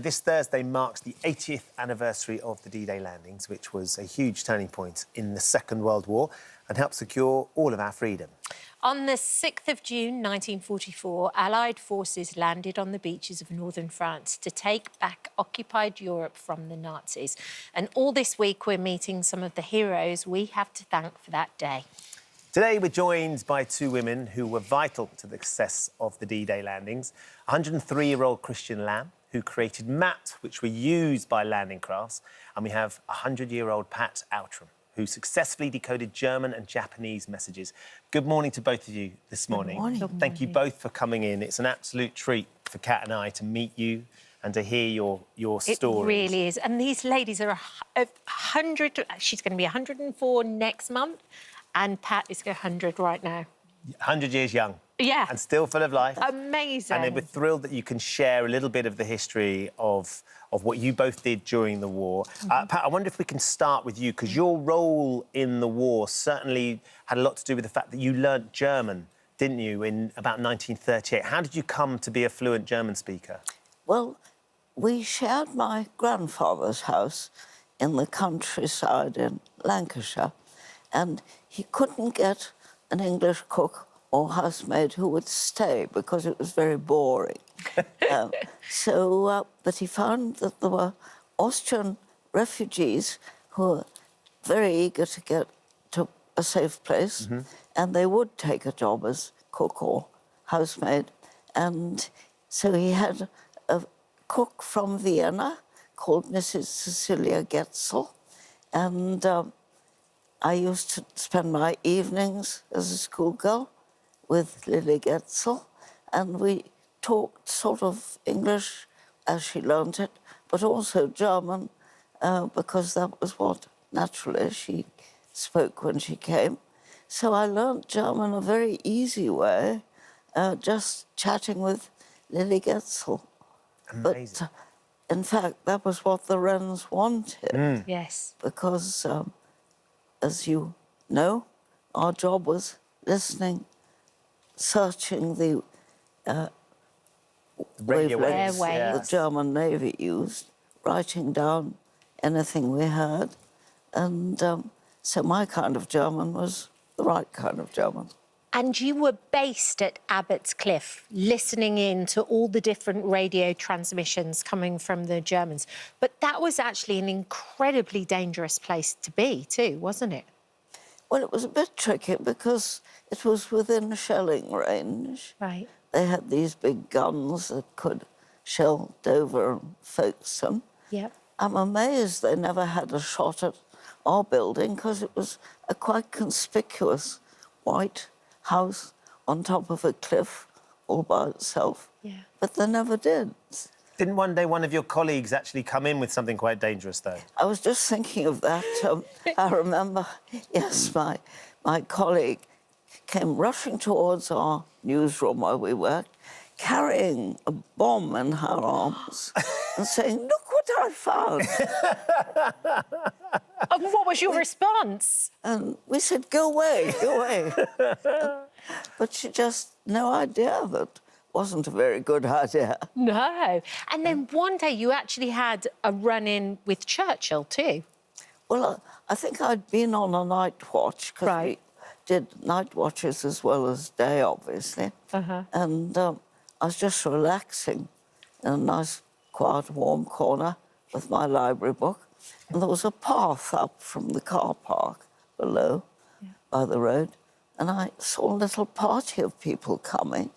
This Thursday marks the 80th anniversary of the D-Day landings, which was a huge turning point in the Second World War and helped secure all of our freedom. On the 6th of June 1944, Allied forces landed on the beaches of northern France to take back occupied Europe from the Nazis. And all this week we're meeting some of the heroes we have to thank for that day. Today we're joined by two women who were vital to the success of the D-Day landings. 103-year-old Christian Lamb, who created maps which were used by landing crafts, and we have 100-year-old Pat Outram, who successfully decoded German and Japanese messages. Good morning to both of you this morning. Good morning. Thank you both for coming in. It's an absolute treat for Kat and I to meet you and to hear your stories. It really is. And these ladies are 100... She's going to be 104 next month, and Pat is 100 right now. 100 years young. Yeah. And still full of life. Amazing. And we're thrilled that you can share a little bit of the history of what you both did during the war. Pat, I wonder if we can start with you, because your role in the war certainly had a lot to do with the fact that you learnt German, didn't you, in about 1938. How did you come to be a fluent German speaker? Well, we shared my grandfather's house in the countryside in Lancashire, and he couldn't get an English cook or housemaid who would stay because it was very boring. But he found that there were Austrian refugees who were very eager to get to a safe place, and they would take a job as cook or housemaid. And so he had a cook from Vienna called Mrs. Cecilia Getzel, and I used to spend my evenings as a schoolgirl with Lily Getzel, and we talked sort of English as she learnt it, but also German, because that was what, naturally, she spoke when she came. So I learnt German a very easy way, just chatting with Lily Getzel. Amazing. But, in fact, that was what the Wrens wanted. Yes. Because, as you know, our job was listening, searching the wavelengths the German Navy used, writing down anything we heard. And so my kind of German was the right kind of German. And you were based at Abbott's Cliff, listening in to all the different radio transmissions coming from the Germans. But that was actually an incredibly dangerous place to be too, wasn't it? Well, it was a bit tricky because it was within shelling range. Right. They had these big guns that could shell Dover and Folkestone. Yep. I'm amazed they never had a shot at our building because it was a quite conspicuous white house on top of a cliff all by itself. Yeah. But they never did. Didn't one day one of your colleagues actually come in with something quite dangerous, though? I was just thinking of that. I remember, yes, my colleague came rushing towards our newsroom where we worked, carrying a bomb in her arms and saying, "Look what I found." And what was your response? And we said, "Go away, go away." But she just, no idea that wasn't a very good idea. No. And then one day you actually had a run-in with Churchill too. Well, I think I'd been on a night watch, because we did night watches as well as day, obviously. And I was just relaxing in a nice, quiet, warm corner with my library book. And there was a path up from the car park below by the road. And I saw a little party of people coming.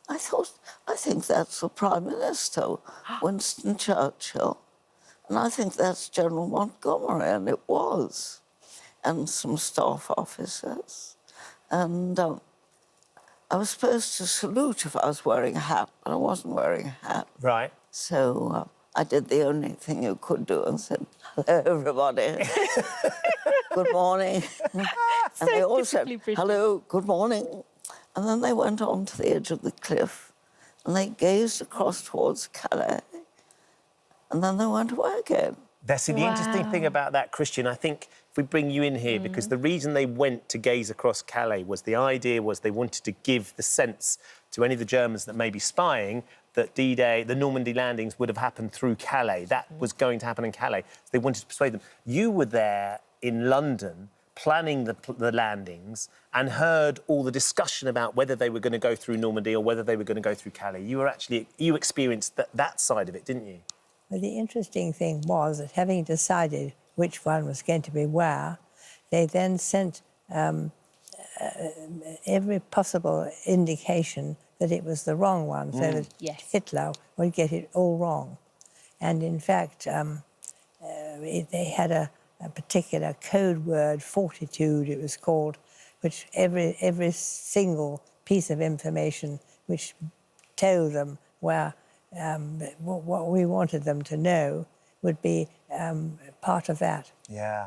I thought, I think that's the Prime Minister, Winston Churchill. And I think that's General Montgomery, and it was. And some staff officers. And I was supposed to salute if I was wearing a hat, but I wasn't wearing a hat. Right. So I did the only thing you could do and said, "Hello, everybody." "Good morning." And they all said, "Hello, good morning." And then they went on to the edge of the cliff and they gazed across towards Calais. And then they went away again. That's the interesting thing about that, Christian. I think if we bring you in here, because the reason they went to gaze across Calais was the idea was they wanted to give the sense to any of the Germans that may be spying that D-Day, the Normandy landings, would have happened through Calais. That was going to happen in Calais. So they wanted to persuade them. You were there in London planning the landings and heard all the discussion about whether they were going to go through Normandy or whether they were going to go through Calais. You experienced that side of it, didn't you? Well, the interesting thing was that having decided which one was going to be where, they then sent every possible indication that it was the wrong one, so that Hitler would get it all wrong. And in fact, they had a particular code word, fortitude it was called, which every single piece of information which told them where what we wanted them to know would be part of that. Yeah.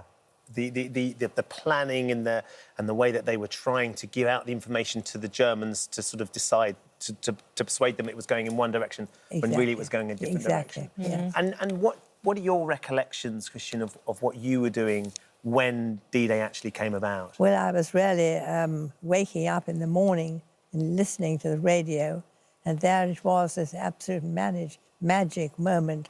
The planning and the way that they were trying to give out the information to the Germans to sort of decide to persuade them it was going in one direction when really it was going in a different direction. Yeah. And what are your recollections, Christian, of what you were doing when D-Day actually came about? Well, I was really waking up in the morning and listening to the radio, and there it was, this absolute magic moment,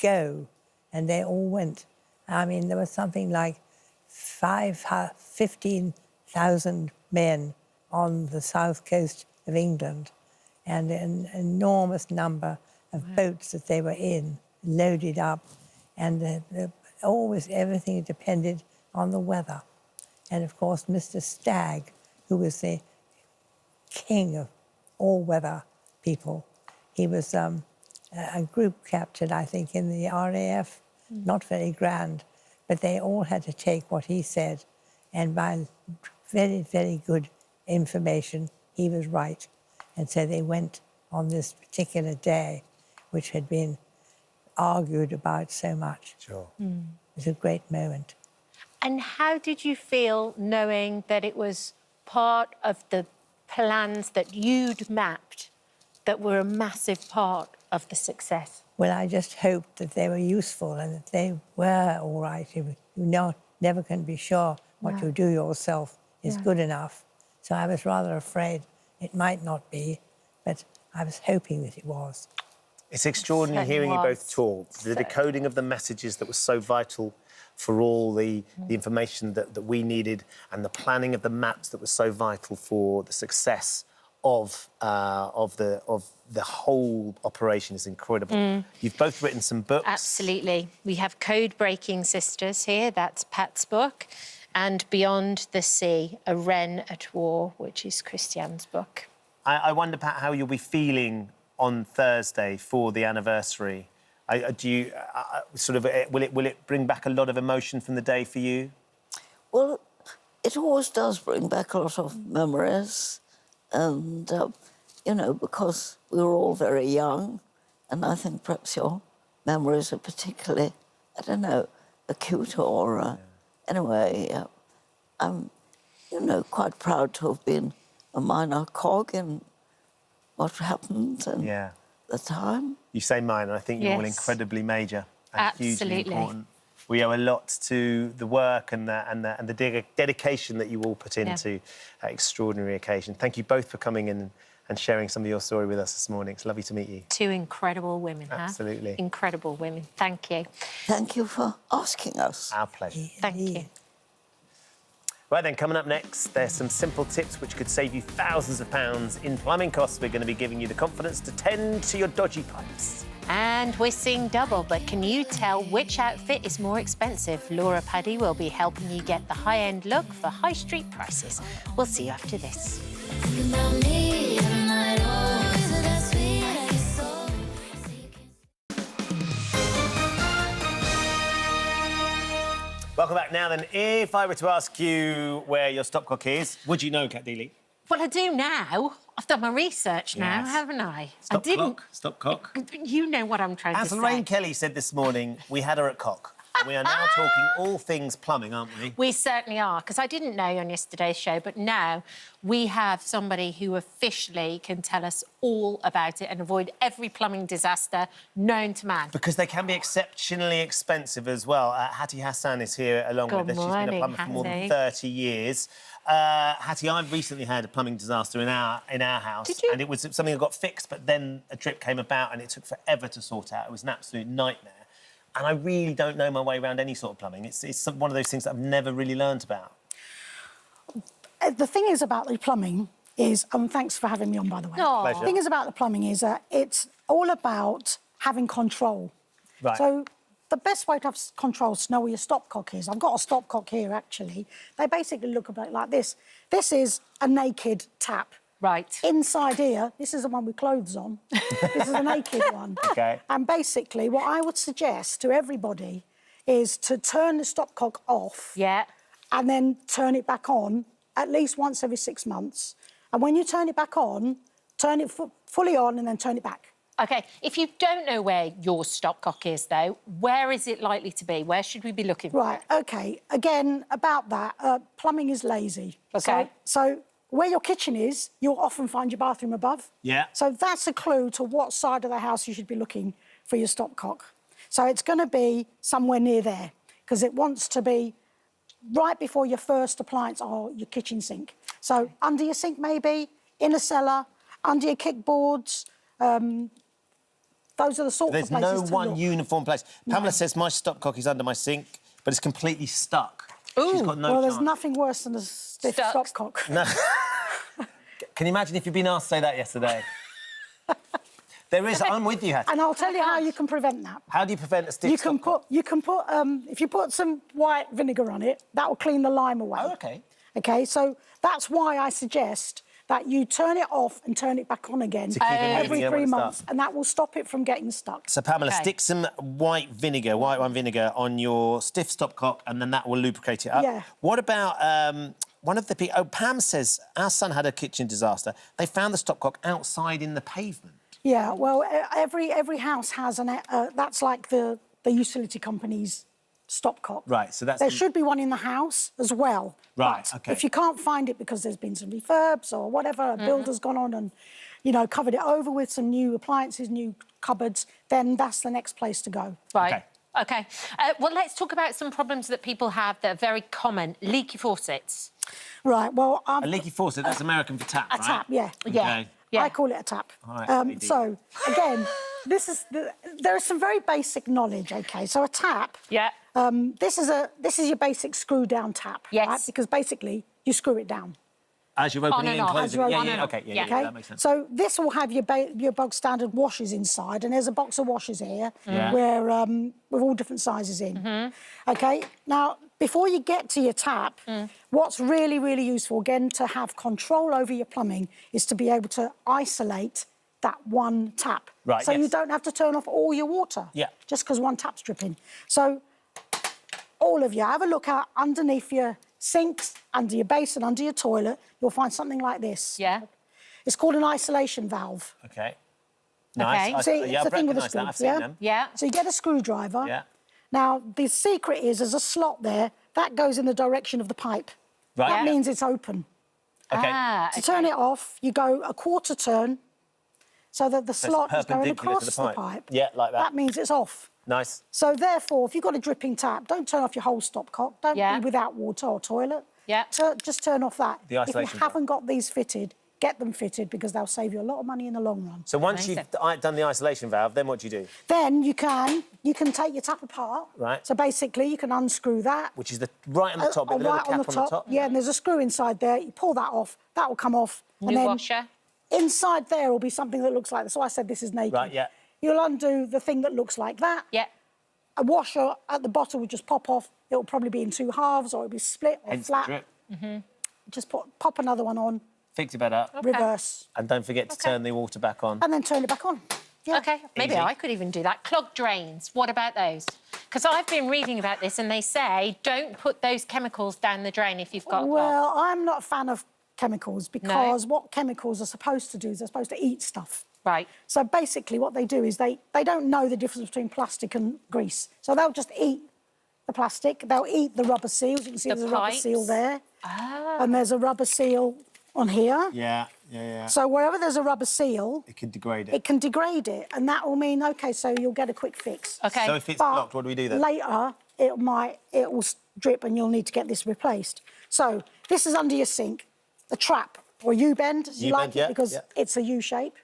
go, and they all went. I mean, there was something like 15,000 men on the south coast of England, and an enormous number of boats that they were in, loaded up, and always everything depended on the weather. And of course, Mr. Stagg, who was the king of all weather people, he was a group captain, I think, in the RAF, not very grand, but they all had to take what he said, and by very, very good information, he was right. And so they went on this particular day, which had been argued about so much. Sure. It was a great moment. And how did you feel knowing that it was part of the plans that you'd mapped that were a massive part of the success? Well, I just hoped that they were useful and that they were all right. You never can be sure what you do yourself is good enough. So I was rather afraid it might not be, but I was hoping that it was. It's extraordinary hearing you both talk. The decoding of the messages that was so vital for all the information that we needed, and the planning of the maps that was so vital for the success of the whole operation is incredible. You've both written some books. Absolutely. We have Code Breaking Sisters here, that's Pat's book, and Beyond the Sea, A Wren at War, which is Christian's book. I wonder, Pat, how you'll be feeling on Thursday for the anniversary. Will it bring back a lot of emotion from the day for you? Well, it always does bring back a lot of memories. And, you know, because we were all very young, and I think perhaps your memories are particularly, I don't know, acute or... Anyway, I'm, you know, quite proud to have been a minor cog in what happened and the time. You say minor, I think you're all incredibly major and hugely important. We owe a lot to the work and the dedication that you all put into that extraordinary occasion. Thank you both for coming in and sharing some of your story with us this morning. It's lovely to meet you. Two incredible women, Absolutely. Incredible women. Thank you. Thank you for asking us. Our pleasure. Thank you. Right then, coming up next, there's some simple tips which could save you thousands of pounds in plumbing costs. We're going to be giving you the confidence to tend to your dodgy pipes. And we're seeing double, but can you tell which outfit is more expensive? Laura Paddy will be helping you get the high-end look for high street prices. We'll see you after this. Welcome back. Now then, if I were to ask you where your stopcock is, would you know, Cat Dealey? Well, I do now. I've done my research now, haven't I? Stopcock. You know what I'm trying to say. As Lorraine Kelly said this morning, we had her at cock. And we are now talking all things plumbing, aren't we? We certainly are, because I didn't know on yesterday's show, but now we have somebody who officially can tell us all about it and avoid every plumbing disaster known to man. Because they can be exceptionally expensive as well. Hattie Hassan is here along with us. She's been a plumber for more than 30 years. Hattie, I've recently had a plumbing disaster in our house. Did you? And it was something that got fixed, but then a drip came about and it took forever to sort out. It was an absolute nightmare. And I really don't know my way around any sort of plumbing. It's one of those things that I've never really learnt about. The thing is about the plumbing is, thanks for having me on, by the way. Pleasure. The thing is about the plumbing is that it's all about having control. Right. So the best way to have control is to know where your stopcock is. I've got a stopcock here, actually. They basically look a bit like this. This is a naked tap. Right. Inside here, this is the one with clothes on. This is a naked one. OK. And basically, what I would suggest to everybody is to turn the stopcock off. Yeah. And then turn it back on at least once every 6 months. And when you turn it back on, turn it fully on and then turn it back. OK, if you don't know where your stopcock is, though, where is it likely to be? Where should we be looking for Right, OK. Again, about that, plumbing is lazy. OK. So where your kitchen is, you'll often find your bathroom above. Yeah. So that's a clue to what side of the house you should be looking for your stopcock. So it's going to be somewhere near there, because it wants to be right before your first appliance or your kitchen sink. So under your sink, maybe, in a cellar, under your kickboards. Those are the sort There's of places no to one look. uniform place. Pamela No. says my stopcock is under my sink, but it's completely stuck. Ooh. She's got no Well, chance. there's nothing worse than a stiff Stuck. stopcock. No. Can you imagine if you'd been asked to say that yesterday? There is. I'm with you, Hattie. And I'll tell you how you can prevent that. How do you prevent a stiff You can stopcock? if you put some white vinegar on it, that will clean the lime away. Oh, OK. OK, so that's why I suggest that you turn it off and turn it back on again To keep it moving every again when 3 it's months, stuck. and that will stop it from getting stuck. So, Pamela, OK. stick some white wine vinegar on your stiff stopcock, and then that will lubricate it up. Yeah. What about one of the people... Oh, Pam says our son had a kitchen disaster. They found the stopcock outside in the pavement. Yeah, well, every house has that's like the utility company's stopcock. Right, so that's... There should be one in the house as well. Right, But OK. if you can't find it because there's been some refurbs or whatever, a builder's gone on and, you know, covered it over with some new appliances, new cupboards, then that's the next place to go. Right. OK. Well, let's talk about some problems that people have that are very common. Leaky faucets. Right, well... A leaky faucet, that's American for tap, A right? tap, yeah. Yeah. OK. Yeah. I call it a tap. All right, lady. So, again, there is some very basic knowledge, OK? So a tap... Yeah. This is your basic screw-down tap, Yes. right? Because basically you screw it down. As you're opening and and off. closing. As you're Yeah, opening yeah, and off. OK, yeah, Yeah. yeah, that makes sense. So this will have your bog standard washers inside, and there's a box of washers here Yeah. where with all different sizes in. OK. Now, before you get to your tap, what's really, really useful again to have control over your plumbing is to be able to isolate that one tap. Right, So you yes. don't have to turn off all your water. Yeah. Just because one tap's dripping. So all of you, have a look out underneath your sinks, under your basin, under your toilet. You'll find something like this. Yeah. It's called an isolation valve. OK. Nice. OK. See, yeah, it's I've the thing with the recognised that. screws, I've seen yeah? them. Yeah. So you get a screwdriver. Yeah. Now, the secret is there's a slot there. That goes in the direction of the pipe. Right. That Yeah. means it's open. OK. Ah, To turn it off, you go a quarter turn so that the it's slot is going perpendicular to across the the pipe. pipe. Yeah, like that. That means it's off. Nice. So therefore, if you've got a dripping tap, don't turn off your whole stopcock. Don't Yeah. be without water or toilet. Yeah. Just turn off that. The If isolation you valve. haven't got these fitted, get them fitted because they'll save you a lot of money in the long run. So once Amazing. you've done the isolation valve, then what do you do? Then you can take your tap apart. Right. So basically, you can unscrew that. Which is the right on the top, bit, the little right cap on the top. Yeah, and there's a screw inside there. You pull that off. That will come off. New and then washer. inside there will be something that looks like this. So I said this is naked. Right, yeah. You'll undo the thing that looks like that. Yeah. A washer at the bottom will just pop off. It will probably be in two halves, or it'll be split or Hence the flat. drip. Just pop another one on, Fix it better. reverse, And don't forget to turn the water back on. and then turn it back on. Yeah. OK, maybe Easy. I could even do that. Clogged drains, what about those? Because I've been reading about this and they say don't put those chemicals down the drain if you've got a clog. Well, I'm not a fan of chemicals because what chemicals are supposed to do is they're supposed to eat stuff. Right. So basically what they do is they don't know the difference between plastic and grease. So they'll just eat the plastic. They'll eat the rubber seals. You can see The there's a rubber pipes. seal there. Ah. And there's a rubber seal on here. Yeah, yeah, yeah. So wherever there's a rubber seal, It could degrade it. it can degrade it. And that will mean, OK, so you'll get a quick fix. OK. So if it's But blocked, what do we do then? later, drip and you'll need to get this replaced. So this is under your sink, the trap, or U-bend, as you U-bend, like it, yeah, because yeah. it's a U shape.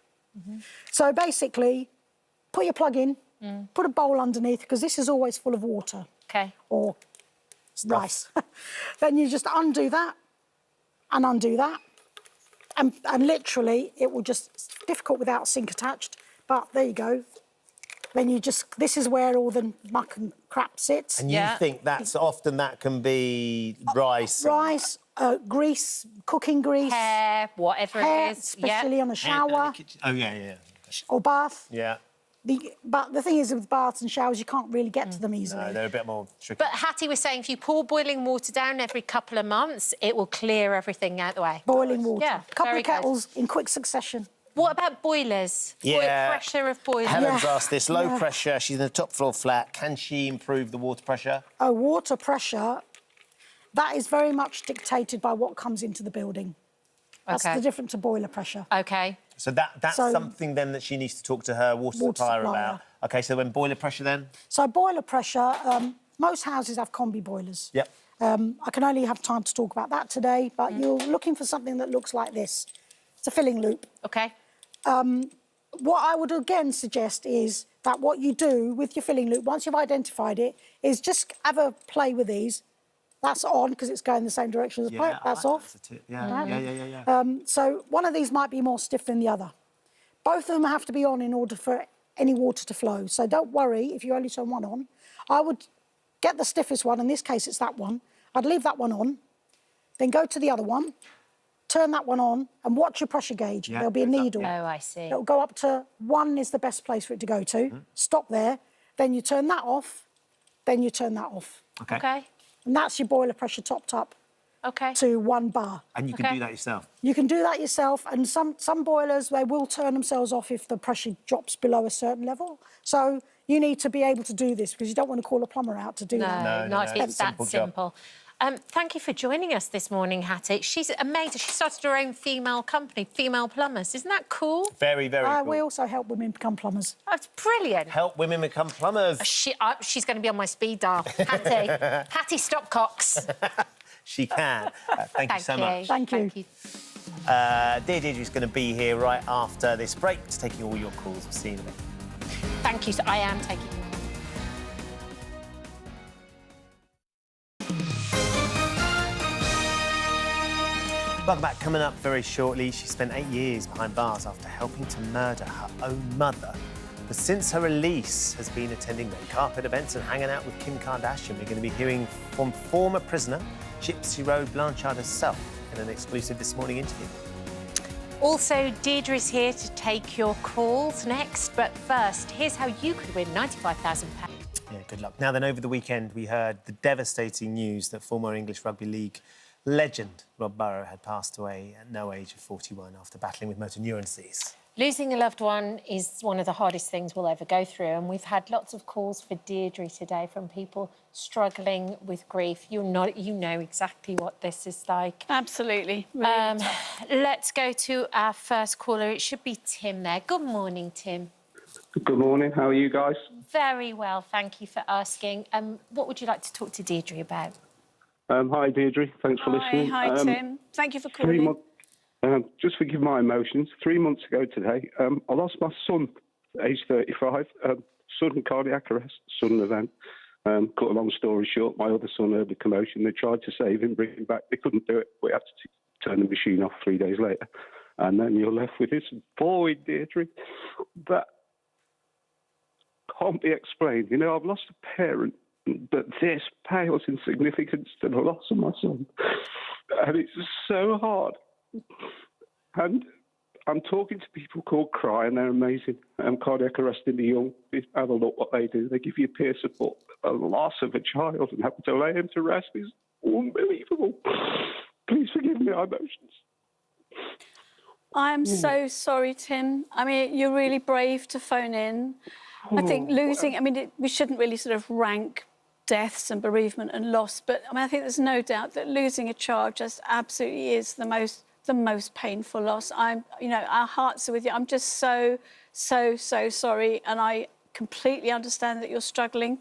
So basically, put your plug in, put a bowl underneath, because this is always full of water. Okay. Or rice. Then you just undo that and undo that. And literally, it will just, it's difficult without a sink attached, but there you go. Then you just, this is where all the muck and crap sits. And you think that's often that can be rice? Rice, grease, cooking grease. Hair, whatever hair, it is. especially on a shower Oh, yeah. or bath. Yeah. But the thing is, with baths and showers, you can't really get to them easily. No, they're a bit more tricky. But Hattie was saying if you pour boiling water down every couple of months, it will clear everything out the way. Boiling water. Yeah, Couple very of kettles in quick succession. What about boilers? Yeah. Pressure of boilers. Helen's asked this. Low pressure, she's in a top floor flat. Can she improve the water pressure? Oh, water pressure, that is very much dictated by what comes into the building. That's the difference to boiler pressure. OK. So that's something then that she needs to talk to her water supplier about. OK, so when boiler pressure then? So boiler pressure, most houses have combi boilers. Yep. I can only have time to talk about that today, but you're looking for something that looks like this. It's a filling loop. OK. What I would again suggest is that what you do with your filling loop, once you've identified it, is just have a play with these. That's on because it's going the same direction as the pipe. That's off. Yeah. So one of these might be more stiff than the other. Both of them have to be on in order for any water to flow. So don't worry if you only turn one on. I would get the stiffest one. In this case, it's that one. I'd leave that one on, then go to the other one, turn that one on, and watch your pressure gauge. There'll be a needle. Oh, I see. It'll go up to 1 is the best place for it to go to. Stop there. Then you turn that off. Then you turn that off. OK. And that's your boiler pressure topped up OK. to 1 bar. And you can do that yourself? You can do that yourself. And some boilers, they will turn themselves off if the pressure drops below a certain level. So you need to be able to do this because you don't want to call a plumber out to do that. No, it's that simple simple. Thank you for joining us this morning, Hattie. She's amazing. She started her own female company, Female Plumbers. Isn't that cool? Very, very cool. We also help women become plumbers. That's brilliant. Help women become plumbers. She's going to be on my speed dial. Hattie. Hattie Stopcocks. She can. Thank you so much. Thank you. Dear Deirdre's going to be here right after this break to taking all your calls. We'll see you in a bit. Thank you. I am taking you. Welcome back. Coming up very shortly, she spent 8 years behind bars after helping to murder her own mother. But since her release, has been attending red carpet events and hanging out with Kim Kardashian. We're going to be hearing from former prisoner Gypsy Rose Blanchard herself in an exclusive This Morning interview. Also, Deirdre's here to take your calls next. But first, here's how you could win £95,000. Yeah, good luck. Now then, over the weekend, we heard the devastating news that former English Rugby League legend Rob Burrow had passed away at no age of 41 after battling with motor neuron disease. Losing a loved one is one of the hardest things we'll ever go through, and we've had lots of calls for Deirdre today from people struggling with grief. You know exactly what this is like. Absolutely. Let's go to our first caller. It should be Tim there. Good morning, Tim. Good morning. How are you guys? Very well, thank you for asking. What would you like to talk to Deirdre about? Hi, Deirdre. Thanks for listening. Hi, Tim. Thank you for calling. Just forgive my emotions. 3 months ago today, I lost my son, age 35, sudden cardiac arrest, sudden event. Cut a long story short, my other son heard the commotion. They tried to save him, bring him back. They couldn't do it. We had to turn the machine off 3 days later. And then you're left with this boy, Deirdre, that can't be explained. You know, I've lost a parent, but this pales in significance to the loss of my son. And it's so hard. And I'm talking to people called Cry, and they're amazing. Cardiac arrest in the young, have a look what they do. They give you peer support. The loss of a child and having to lay him to rest is unbelievable. Please forgive me, our emotions. I am so sorry, Tim. I mean, you're really brave to phone in. I think losing, we shouldn't really sort of rank deaths and bereavement and loss, but I think there's no doubt that losing a child just absolutely is the most painful loss. Our hearts are with you. I'm just so sorry, and I completely understand that you're struggling.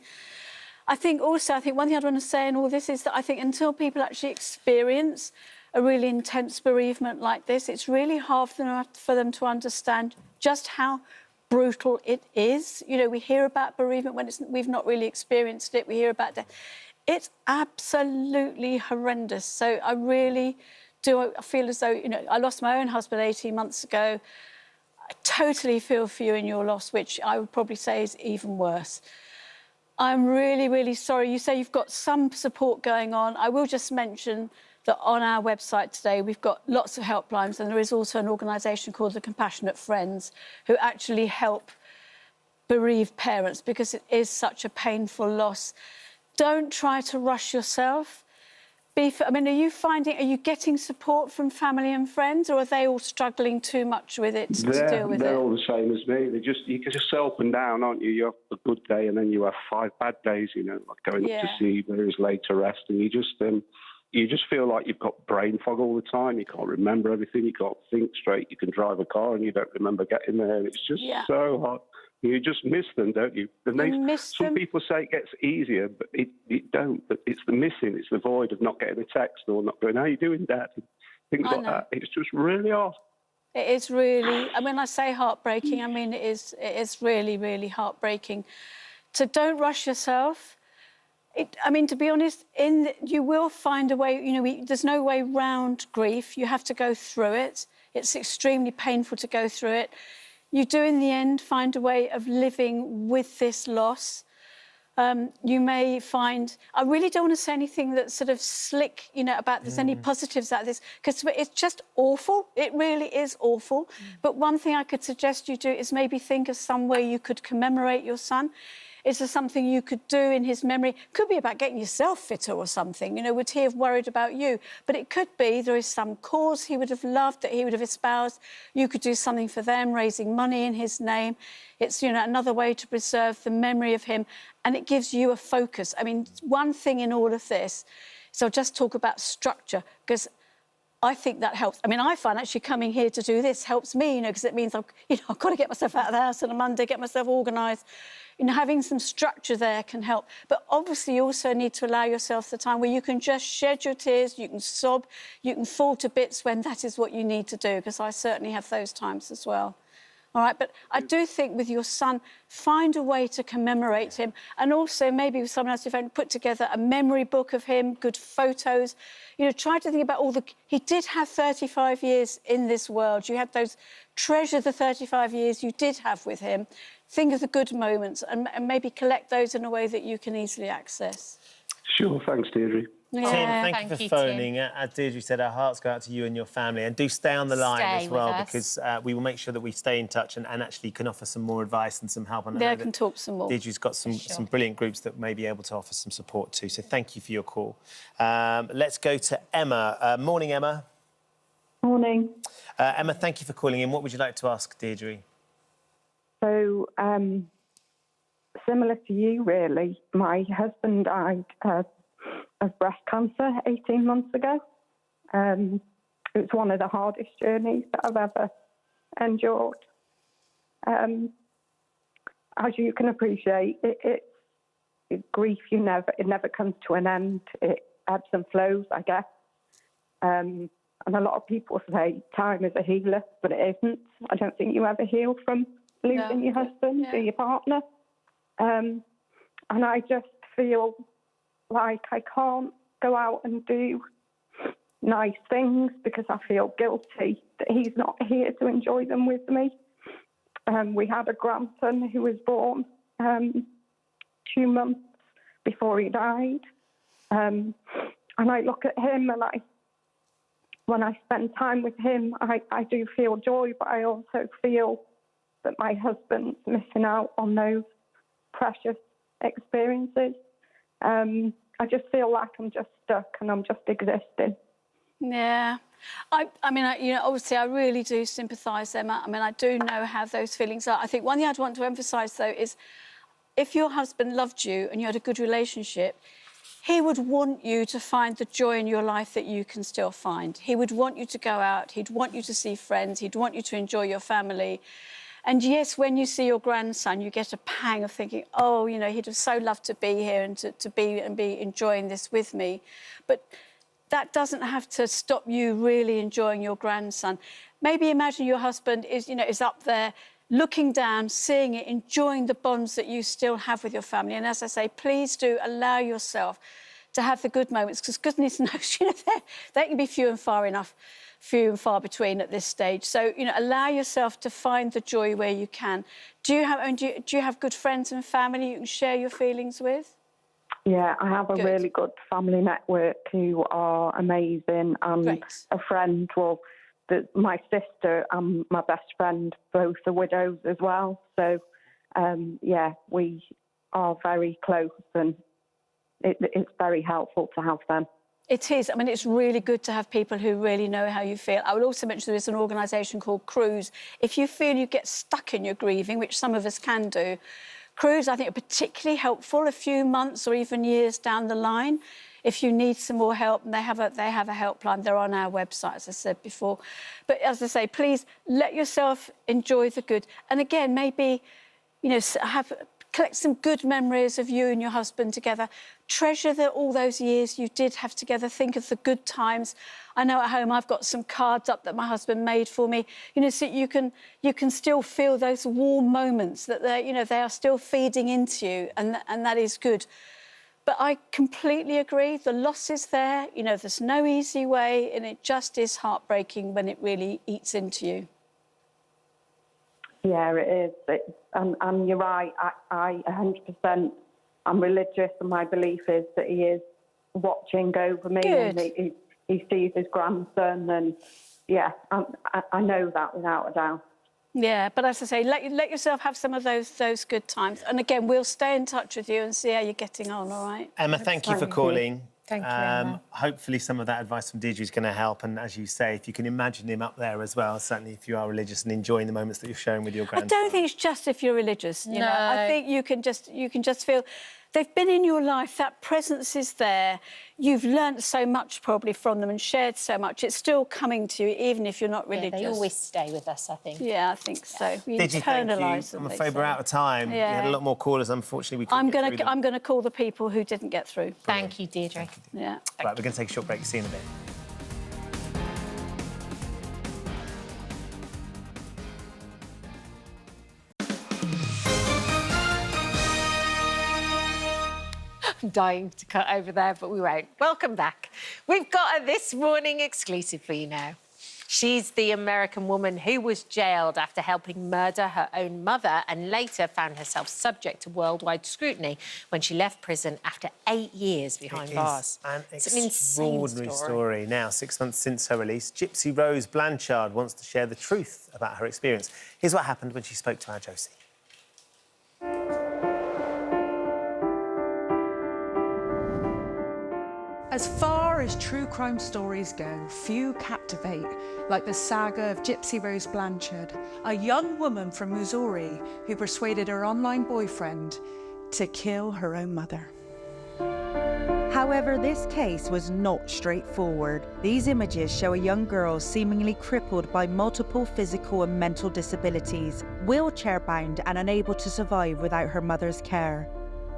I think one thing I'd want to say in all this is that I think until people actually experience a really intense bereavement like this, it's really hard for them to understand just how brutal it is. You know, we hear about bereavement when we've not really experienced it. We hear about death. It's absolutely horrendous. So I really do feel as though, you know, I lost my own husband 18 months ago. I totally feel for you in your loss, which I would probably say is even worse. I'm really, really sorry. You say you've got some support going on. I will just mention that on our website today, we've got lots of helplines, and there is also an organisation called the Compassionate Friends who actually help bereaved parents because it is such a painful loss. Don't try to rush yourself. I mean, are you getting support from family and friends, or are they all struggling too much with it to deal with it? They're all the same as me. You can just so up and down, aren't you? You have a good day and then you have 5 bad days, you know, like going up to see where it's late to rest, and you just feel like you've got brain fog all the time. You can't remember everything. You can't think straight. You can drive a car and you don't remember getting there. And it's just so hard. You just miss them, don't you? And some people say it gets easier, but it don't. But it's the missing. It's the void of not getting a text or not going, "How you doing, Dad?" Things like that. It's just really hard. It is really. And when I say heartbreaking, I mean it is really, really heartbreaking. So don't rush yourself. I mean, to be honest, you will find a way. You know, there's no way round grief. You have to go through it. It's extremely painful to go through it. You do, in the end, find a way of living with this loss. You may find... I really don't want to say anything that's sort of slick, you know, about there's any positives out of this, because it's just awful. It really is awful. But one thing I could suggest you do is maybe think of some way you could commemorate your son. Is there something you could do in his memory? Could be about getting yourself fitter or something. You know, would he have worried about you? But it could be there is some cause he would have loved, that he would have espoused. You could do something for them, raising money in his name. It's, you know, another way to preserve the memory of him. And it gives you a focus. I mean, one thing in all of this, so I'll just talk about structure, because I think that helps. I mean, I find actually coming here to do this helps me, you know, because it means I've got to get myself out of the house on a Monday, get myself organised. You know, having some structure there can help. But obviously you also need to allow yourself the time where you can just shed your tears, you can sob, you can fall to bits when that is what you need to do, because I certainly have those times as well. All right, but I do think with your son, find a way to commemorate him, and also maybe with someone else, if you put together a memory book of him, good photos. You know, try to think about he did have 35 years in this world. You had treasure the 35 years you did have with him. Think of the good moments and maybe collect those in a way that you can easily access. Sure, thanks, Deirdre. Tim, thank you for phoning. As Deirdre said, our hearts go out to you and your family. And do stay on the line as well, because we will make sure that we stay in touch and actually can offer some more advice and some help. And I can talk some more. Deirdre's got some brilliant groups that may be able to offer some support too. So thank you for your call. Let's go to Emma. Morning, Emma. Morning. Emma, thank you for calling in. What would you like to ask Deirdre? So, similar to you, really. My husband died of breast cancer 18 months ago. It was one of the hardest journeys that I've ever endured. As you can appreciate, grief, it never comes to an end. It ebbs and flows, I guess. And a lot of people say time is a healer, but it isn't. I don't think you ever heal from losing your husband or your partner. And I just feel like I can't go out and do nice things because I feel guilty that he's not here to enjoy them with me. We had a grandson who was born 2 months before he died. And I look at him and when I spend time with him, I do feel joy, but I also feel that my husband's missing out on those precious experiences. I just feel like I'm just stuck and I'm just existing. Yeah. I mean, obviously I really do sympathise, Emma. I mean, I do know how those feelings are. I think one thing I'd want to emphasise, though, is if your husband loved you and you had a good relationship, he would want you to find the joy in your life that you can still find. He would want you to go out. He'd want you to see friends. He'd want you to enjoy your family. And yes, when you see your grandson, you get a pang of thinking, oh, you know, he'd have so loved to be here and to be enjoying this with me. But that doesn't have to stop you really enjoying your grandson. Maybe imagine your husband is, you know, is up there looking down, seeing it, enjoying the bonds that you still have with your family. And as I say, please do allow yourself to have the good moments, because goodness knows, you know, they can be few and far between at this stage. So, you know, allow yourself to find the joy where you can. Do you have good friends and family you can share your feelings with? Yeah, I have a Good. really good family network who are amazing. And Great. a friend, well, my sister and my best friend both are widows as well. So, yeah, we are very close, and it's very helpful to have them. It is. I mean, it's really good to have people who really know how you feel. I will also mention there is an organisation called Cruise. If you feel you get stuck in your grieving, which some of us can do, Cruise, I think, are particularly helpful a few months or even years down the line. If you need some more help, and they have a helpline. They're on our website, as I said before. But as I say, please let yourself enjoy the good. And again, maybe, you know, collect some good memories of you and your husband together. Treasure all those years you did have together. Think of the good times. I know at home I've got some cards up that my husband made for me. You know, so you can still feel those warm moments that they are still feeding into you, and that is good. But I completely agree. The loss is there. You know, there's no easy way, and it just is heartbreaking when it really eats into you. Yeah, it is. And you're right. I 100%. I'm religious, and my belief is that he is watching over me. Good. And he sees his grandson, and yeah, I know that without a doubt. Yeah, but as I say, let yourself have some of those good times. And again, we'll stay in touch with you and see how you're getting on, all right? Emma, thank you for calling. Thank you, Emma. Hopefully some of that advice from Deirdre is going to help. And as you say, if you can imagine him up there as well, certainly if you are religious and enjoying the moments that you're sharing with your grandson. I don't think it's just if you're religious, you know. I think you can just feel they've been in your life, that presence is there. You've learnt so much probably from them and shared so much. It's still coming to you, even if you're not religious. Yeah, they always stay with us, I think. Yeah, I think so. We Did you? Thank internalise you. them. I'm afraid we're out of time. Yeah. We had a lot more callers, unfortunately. We couldn't get through them. I'm going to call the people who didn't get through. Thank you, Deirdre. Yeah. Right, we're going to take a short break. See you in a bit. I'm dying to cut over there, but we won't. Welcome back. We've got a This Morning exclusive for you now. She's the American woman who was jailed after helping murder her own mother and later found herself subject to worldwide scrutiny when she left prison after 8 years behind bars. It's an extraordinary story. Now, 6 months since her release, Gypsy Rose Blanchard wants to share the truth about her experience. Here's what happened when she spoke to our Josie. As far as true crime stories go, few captivate like the saga of Gypsy Rose Blanchard, a young woman from Missouri who persuaded her online boyfriend to kill her own mother. However, this case was not straightforward. These images show a young girl seemingly crippled by multiple physical and mental disabilities, wheelchair-bound and unable to survive without her mother's care.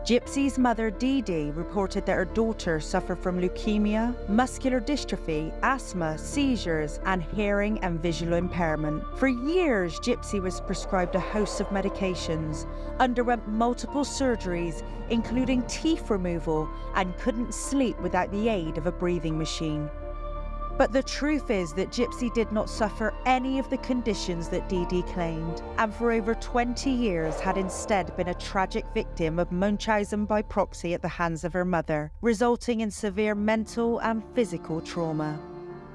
Gypsy's mother, Dee Dee, reported that her daughter suffered from leukemia, muscular dystrophy, asthma, seizures, and hearing and visual impairment. For years, Gypsy was prescribed a host of medications, underwent multiple surgeries, including teeth removal, and couldn't sleep without the aid of a breathing machine. But the truth is that Gypsy did not suffer any of the conditions that Dee Dee claimed, and for over 20 years had instead been a tragic victim of Munchausen by proxy at the hands of her mother, resulting in severe mental and physical trauma.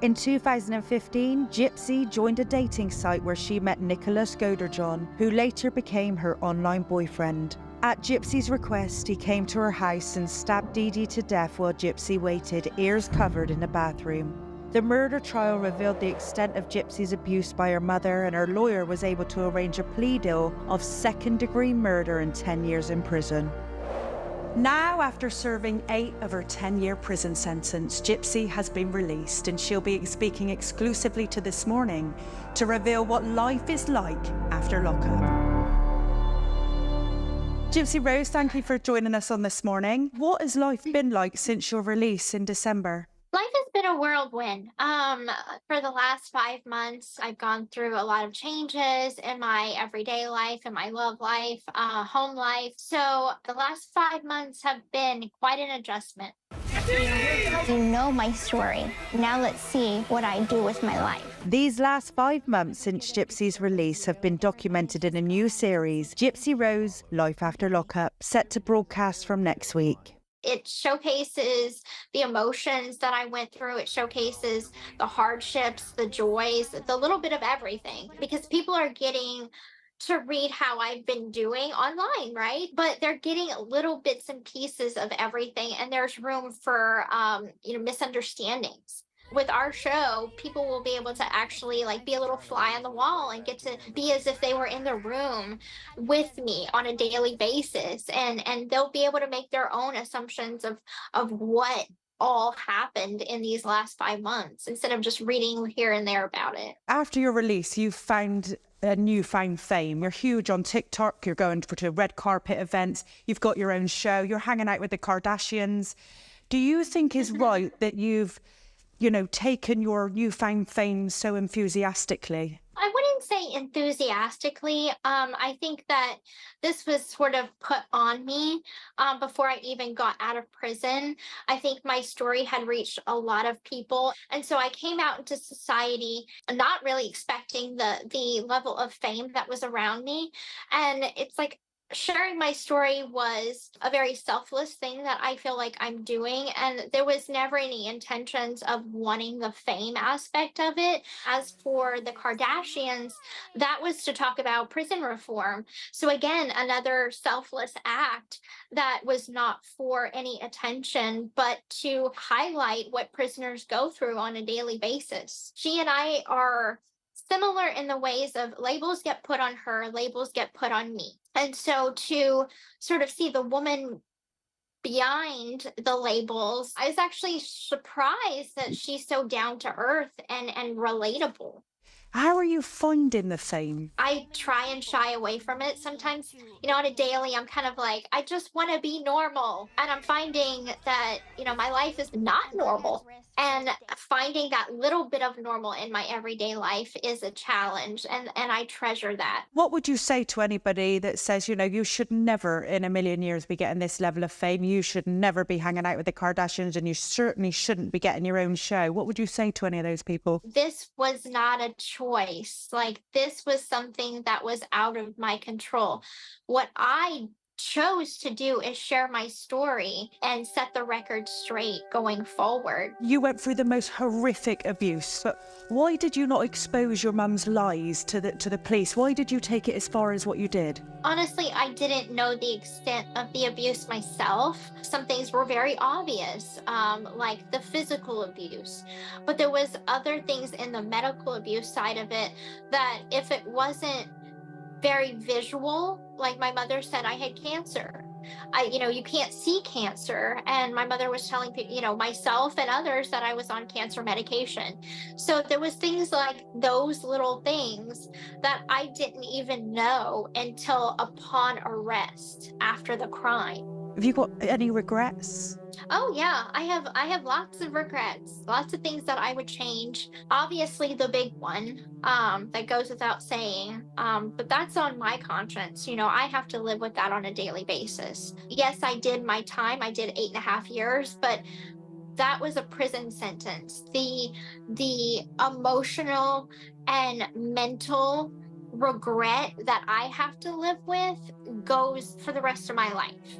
In 2015, Gypsy joined a dating site where she met Nicholas Goderjohn, who later became her online boyfriend. At Gypsy's request, he came to her house and stabbed Dee Dee to death while Gypsy waited, ears covered, in a bathroom. The murder trial revealed the extent of Gypsy's abuse by her mother, and her lawyer was able to arrange a plea deal of second-degree murder and 10 years in prison. Now, after serving 8 of her 10-year prison sentence, Gypsy has been released, and she'll be speaking exclusively to This Morning to reveal what life is like after lockup. Gypsy Rose, thank you for joining us on This Morning. What has life been like since your release in December? Life has been a whirlwind. For the last 5 months, I've gone through a lot of changes in my everyday life, in my love life, home life. So the last 5 months have been quite an adjustment. You know my story. Now let's see what I do with my life. These last 5 months since Gypsy's release have been documented in a new series, Gypsy Rose, Life After Lockup, set to broadcast from next week. It showcases the emotions that I went through. It showcases the hardships, the joys, the little bit of everything, because people are getting to read how I've been doing online, right? But they're getting little bits and pieces of everything, and there's room for misunderstandings. With our show, people will be able to actually be a little fly on the wall and get to be as if they were in the room with me on a daily basis, and they'll be able to make their own assumptions of what all happened in these last 5 months instead of just reading here and there about it. After your release, you've found a newfound fame. You're huge on TikTok, you're going to red carpet events, you've got your own show, you're hanging out with the Kardashians. Do you think it's right that you've taken your newfound fame so enthusiastically? I wouldn't say enthusiastically. I think that this was sort of put on me before I even got out of prison. I think my story had reached a lot of people. And so I came out into society not really expecting the level of fame that was around me. And it's like, sharing my story was a very selfless thing that I feel like I'm doing, and there was never any intentions of wanting the fame aspect of it. As for the Kardashians, that was to talk about prison reform. So again, another selfless act that was not for any attention, but to highlight what prisoners go through on a daily basis. She and I are similar in the ways of labels get put on her, labels get put on me. And so to sort of see the woman behind the labels, I was actually surprised that she's so down to earth and relatable. How are you finding the fame? I try and shy away from it sometimes. On a daily, I'm kind of like, I just want to be normal. And I'm finding that, my life is not normal. And finding that little bit of normal in my everyday life is a challenge. And I treasure that. What would you say to anybody that says, you should never in a million years be getting this level of fame? You should never be hanging out with the Kardashians, and you certainly shouldn't be getting your own show. What would you say to any of those people? This was not a choice. This was something that was out of my control. What I chose to do is share my story and set the record straight going forward. You went through the most horrific abuse, but why did you not expose your mum's lies to the police? Why did you take it as far as what you did? Honestly, I didn't know the extent of the abuse myself. Some things were very obvious, like the physical abuse, but there was other things in the medical abuse side of it that if it wasn't very visual, like my mother said I had cancer. You can't see cancer. And my mother was telling people, myself and others that I was on cancer medication. So there was things like those little things that I didn't even know until upon arrest after the crime. Have you got any regrets? Oh yeah, I have lots of regrets, lots of things that I would change. Obviously the big one, that goes without saying, but that's on my conscience. I have to live with that on a daily basis. Yes, I did my time. I did 8.5 years, but that was a prison sentence. The emotional and mental regret that I have to live with goes for the rest of my life.